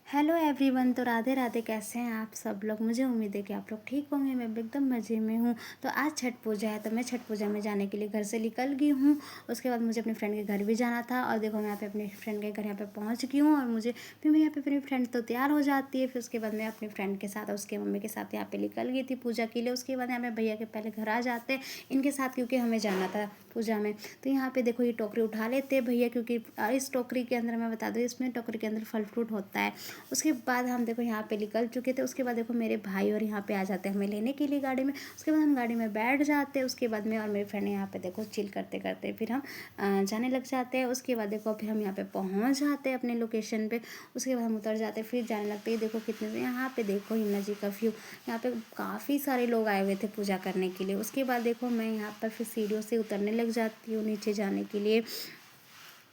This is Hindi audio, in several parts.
Hello everyone. तो राधे राधे। कैसे हैं आप सब लोग? मुझे उम्मीद है कि आप लोग ठीक होंगे। मैं भी एकदम मज़े में हूँ। तो आज छठ पूजा है, तो मैं छठ पूजा में जाने के लिए घर से निकल गई हूँ। उसके बाद मुझे अपने फ्रेंड के घर भी जाना था और देखो मैं यहाँ पे अपने फ्रेंड के घर यहाँ पे पहुँच गई हूँ। और मुझे फिर मैं यहाँ पे अपनी फ्रेंड तो तैयार हो जाती है। फिर उसके बाद मैं अपने फ्रेंड के साथ और उसके मम्मी के साथ यहाँ पे निकल गई थी पूजा के लिए। उसके बाद यहाँ पे भैया के पहले घर आ जाते हैं इनके साथ, क्योंकि हमें जाना था पूजा में। तो यहाँ पे देखो ये टोकरी उठा लेते हैं भैया, क्योंकि इस टोकरी के अंदर मैं बता दूँ, इसमें टोकरी के अंदर फल फ्रूट होता है। उसके बाद हम देखो यहाँ पे निकल चुके थे। उसके बाद देखो मेरे भाई और यहाँ पे आ जाते हैं हमें लेने के लिए गाड़ी में। उसके बाद हम गाड़ी में बैठ जाते हैं। उसके बाद में और मेरे फ्रेंड यहाँ पे देखो चिल करते करते फिर हम जाने लग जाते हैं। उसके बाद देखो फिर हम यहाँ पे पहुँच जाते हैं अपने लोकेशन पे। उसके बाद हम उतर जाते हैं, फिर जाने लगते हैं। देखो कितने से यहाँ पे देखो यमुना जी का व्यू। यहाँ पे काफ़ी सारे लोग आए हुए थे पूजा करने के लिए। उसके बाद देखो मैं यहाँ पर फिर सीढ़ियों से उतरने लग जाती हूँ नीचे जाने के लिए।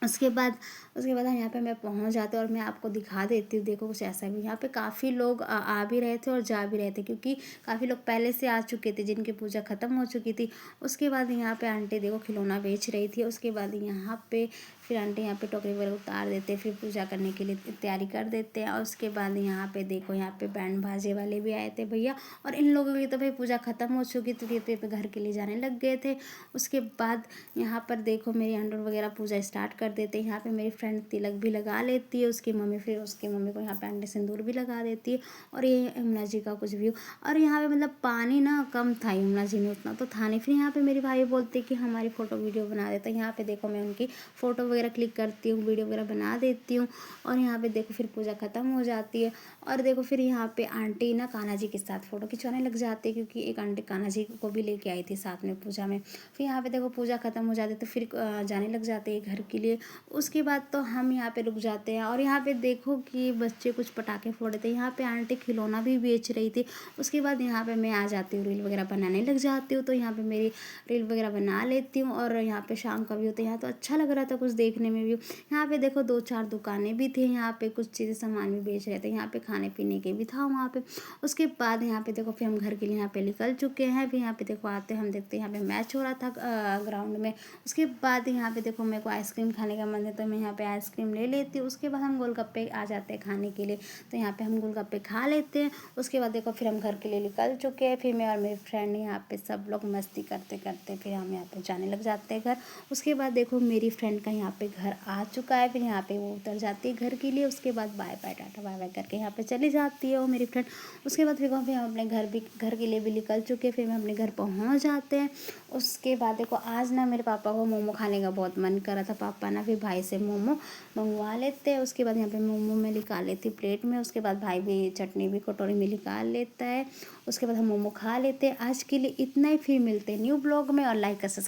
उसके बाद हम यहाँ पे मैं पहुँच जाते और मैं आपको दिखा देती हूँ। देखो कुछ ऐसा भी यहाँ पे काफ़ी लोग आ भी रहे थे और जा भी रहे थे, क्योंकि काफ़ी लोग पहले से आ चुके थे जिनकी पूजा ख़त्म हो चुकी थी। उसके बाद यहाँ पे आंटी देखो खिलौना बेच रही थी। उसके बाद यहाँ पे फिर आंटी यहाँ पे टोकरी वगैरह उतार देते, फिर पूजा करने के लिए तैयारी कर देते हैं। और उसके बाद यहाँ पे देखो यहाँ पे बैंड बाजे वाले भी आए थे भैया। और इन लोगों की तो भाई पूजा ख़त्म हो चुकी थी, तो घर के लिए जाने लग गए थे। उसके बाद यहाँ पर देखो मेरी अंडर वगैरह पूजा स्टार्ट कर देते हैं। यहाँ पे मेरी फ्रेंड तिलक भी लगा लेती है, उसकी मम्मी फिर उसकी मम्मी को यहाँ पे अंडे सिंदूर भी लगा देती है। और ये यमुना जी का कुछ व्यू। और यहाँ पे मतलब पानी ना कम था यमुना जी में, उतना तो था नहीं। फिर यहाँ पे मेरे भाई बोलते कि हमारी फ़ोटो वीडियो बना देते हैं। यहाँ पे देखो मैं उनकी फ़ोटो वगैरह क्लिक करती हूँ, वीडियो वगैरह बना देती हूँ। और यहाँ पे देखो फिर पूजा ख़त्म हो जाती है। और देखो फिर यहाँ पे आंटी ना कान्हा जी के साथ फ़ोटो खिंचवाने लग जाती है, क्योंकि एक आंटी कान्हा जी को भी लेके आई थी साथ में पूजा में। फिर यहाँ पे देखो पूजा ख़त्म हो जाती है, तो फिर जाने लग जाते हैं घर के लिए। उसके बाद तो हम यहाँ पे रुक जाते हैं। और यहाँ पे देखो कि बच्चे कुछ पटाखे फोड़ रहे थे। यहाँ पे आंटी खिलौना भी बेच रही थी। उसके बाद यहाँ पे मैं आ जाती हूँ, रील वगैरह बनाने लग जाती हूँ। तो यहाँ पे मेरी रील वगैरह बना लेती हूँ। और यहाँ पे शाम का व्यू, तो यहाँ तो अच्छा लग रहा था कुछ देखने में व्यू। यहाँ पे देखो 2-4 दुकानें भी थी, यहाँ पे कुछ चीज़ें सामान भी बेच रहे थे। यहाँ पे खाने पीने के भी था वहाँ पे। उसके बाद यहाँ पे देखो फिर हम घर के लिए यहाँ पे निकल चुके हैं। फिर यहाँ पे देखो आते हम देखते हैं यहाँ पे मैच हो रहा था ग्राउंड में। उसके बाद यहाँ पे देखो मेरे को आइसक्रीम खाने का मन है, तो मैं यहाँ पे आइसक्रीम ले लेती हूँ। उसके बाद हम गोलगप्पे आ जाते हैं खाने के लिए, तो यहाँ पे हम गोलगप्पे खा लेते हैं। उसके बाद देखो फिर हम घर के लिए निकल चुके हैं। फिर मैं और मेरी फ्रेंड यहाँ पे सब लोग मस्ती करते करते फिर हम यहाँ पे जाने लग जाते हैं घर। उसके बाद देखो मेरी फ्रेंड का यहाँ पे घर आ चुका है। फिर यहाँ पे वो उतर जाती है घर के लिए। उसके बाद bye bye tata bye bye करके यहाँ पे चली जाती है वो मेरी फ्रेंड। उसके बाद फिर हम अपने घर के लिए भी निकल चुके हैं। फिर हम अपने घर पहुँच जाते हैं। उसके बाद देखो आज ना मेरे पापा को मोमो खाने का बहुत मन कर रहा था। पापा ना फिर भाई से मोमो मंगवा लेते हैं। उसके बाद यहाँ पे मोमो में निकाल लेती प्लेट में। उसके बाद भाई भी चटनी भी कटोरी में निकाल लेता है। उसके बाद हम मोमो खा लेते हैं। आज के लिए इतना ही, फिर मिलते हैं न्यू ब्लॉग में। और लाइक का सब्सक्राइब